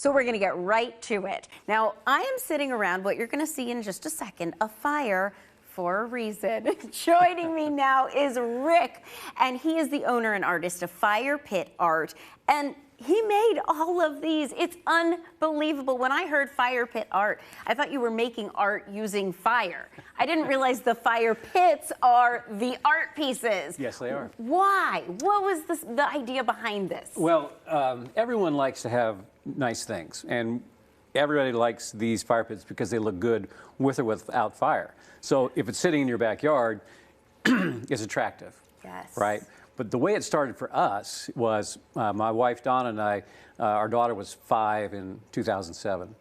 So we're going to get right to it. Now, I am sitting around what you're going to see in just a second, a fire for a reason. Joining me now is Rick, and he is the owner and artist of Fire Pit Art. And he made all of these. It's unbelievable. When I heard Fire Pit Art, I thought you were making art using fire. I didn't realize the fire pits are the art pieces. Yes, they are. Why? What was the idea behind this? Well, everyone likes to have nice things, and everybody likes these fire pits because they look good with or without fire. So if it's sitting in your backyard, it's attractive. Yes. Right? But the way it started for us was my wife Donna and I, our daughter was 5 in 2007.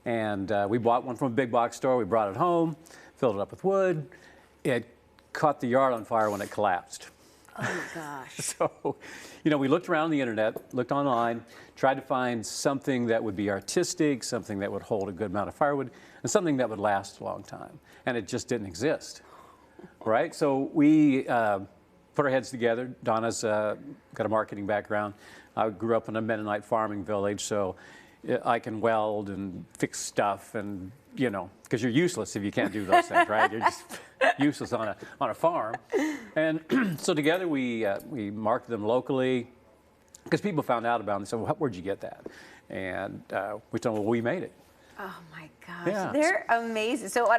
And we bought one from a big box store. We brought it home, filled it up with wood. It caught the yard on fire when it collapsed. Oh, gosh. So, you know, we looked around the internet, looked online, tried to find something that would be artistic, something that would hold a good amount of firewood, and something that would last a long time. And it just didn't exist. Right? So we put our heads together. Donna's got a marketing background. I grew up in a Mennonite farming village, so I can weld and fix stuff, and you know, because you're useless if you can't do those things, right? You're just useless on a farm. And so together we marketed them locally, because people found out about them and said, well, where'd you get that? And we told them, well, we made it. Oh my gosh, Yeah. They're amazing. So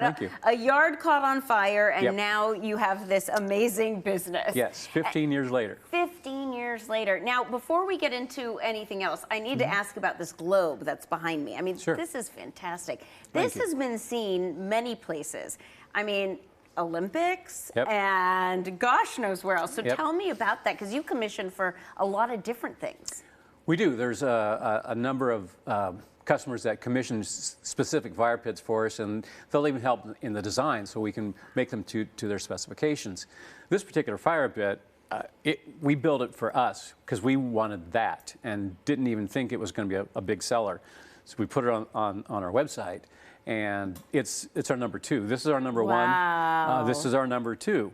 a yard caught on fire, and Yep. now you have this amazing business. Yes, 15 years later. 15 years later. Now, before we get into anything else, I need to ask about this globe that's behind me. I mean, Sure. this is fantastic. Thank This you. has been seen many places. I mean, Olympics Yep. and gosh knows where else. So Yep. tell me about that, because you commission for a lot of different things. We do. There's a number of customers that commission specific fire pits for us, and they'll even help in the design so we can make them to their specifications. This particular fire pit, we built it for us because we wanted that and didn't even think it was going to be a big seller. So we put it on our website, and it's our number 2. This is our number Wow. 1. This is our number 2.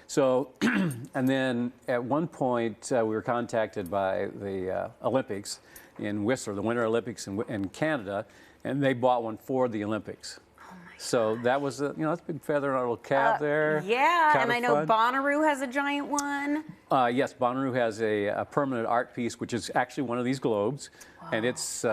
So, and then at one point we were contacted by the Olympics in Whistler, the Winter Olympics in Canada, and they bought one for the Olympics. Oh my So that was, you know, that's a big feather in our little cap there. Yeah, Kind and of I know fun. Bonnaroo has a giant one. Yes, Bonnaroo has a permanent art piece, which is actually one of these globes, and it's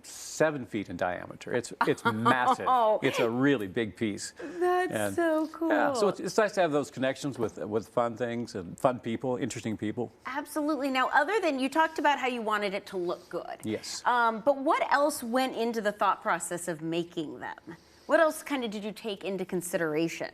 7 feet in diameter. It's massive. It's a really big piece. That's so cool. Yeah, so it's nice to have those connections with fun things and fun people, interesting people. Absolutely. Now, other than, you talked about how you wanted it to look good. Yes. But what else went into the thought process of making them? What else kind of did you take into consideration?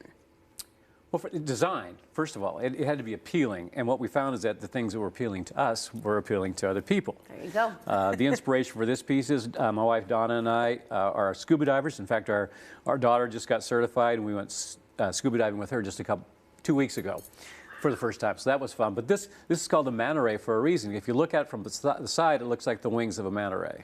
Well, for design, first of all, it had to be appealing, and what we found is that the things that were appealing to us were appealing to other people. There you go. The inspiration for this piece is my wife Donna and I are scuba divers. In fact, our daughter just got certified, and we went scuba diving with her just 2 weeks ago for the first time. So that was fun. But this is called a manta ray for a reason. If you look at it from the side, it looks like the wings of a manta ray.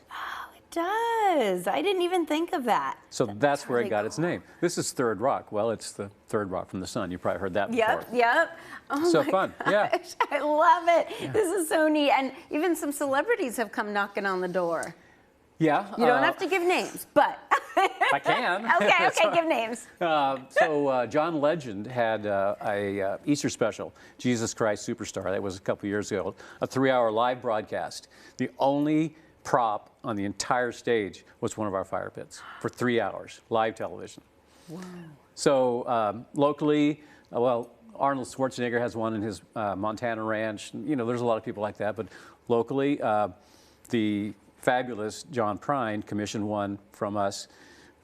It does. I didn't even think of that. So that's where really it got its name. This is third rock. Well, it's the third rock from the sun. You probably heard that before. Yep. Oh So my fun, gosh, yeah. I love it. Yeah. This is so neat. And even some celebrities have come knocking on the door. Yeah. You don't have to give names, but. I can. Okay, give names. So John Legend had a Easter special, Jesus Christ Superstar. That was a couple years ago. A 3-hour live broadcast. The only prop on the entire stage was one of our fire pits for 3 hours, live television. Wow. So locally, well, Arnold Schwarzenegger has one in his Montana ranch. You know, there's a lot of people like that. But locally, the fabulous John Prine commissioned one from us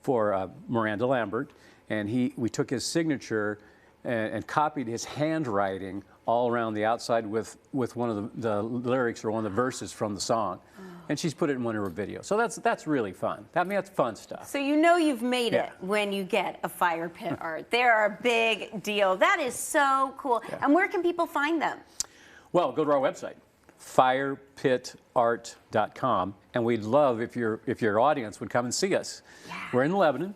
for Miranda Lambert, and we took his signature and copied his handwriting all around the outside with one of the lyrics or one of the verses from the song. Oh. And she's put it in one of her videos. So that's really fun. I mean, that's fun stuff. So you know you've made it when you get a fire pit art. They're a big deal. That is so cool. Yeah. And where can people find them? Well, go to our website, firepitart.com, and we'd love if your audience would come and see us. Yeah. We're in Lebanon,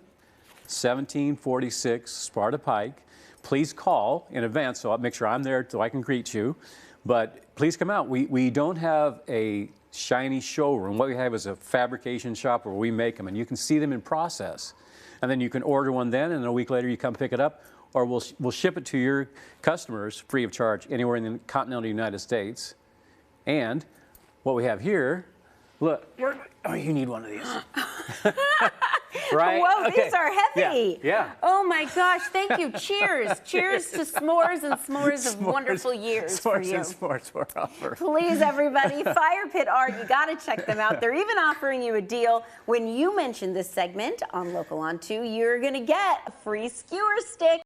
1746 Sparta Pike. Please call in advance so I'll make sure I'm there so I can greet you. But please come out. We don't have a shiny showroom. What we have is a fabrication shop where we make them, and you can see them in process. And then you can order one then, and a week later you come pick it up, or we'll ship it to your customers free of charge anywhere in the continental United States. And what we have here, look, oh, you need one of these. Right? Whoa, Okay. these are heavy. Yeah. Oh my gosh, thank you. Cheers. Cheers to s'mores and s'mores of wonderful years for you. S'mores and s'mores for offer. Please, everybody, Fire Pit Art, you got to check them out. They're even offering you a deal. When you mention this segment on Local On 2, you're going to get a free skewer stick.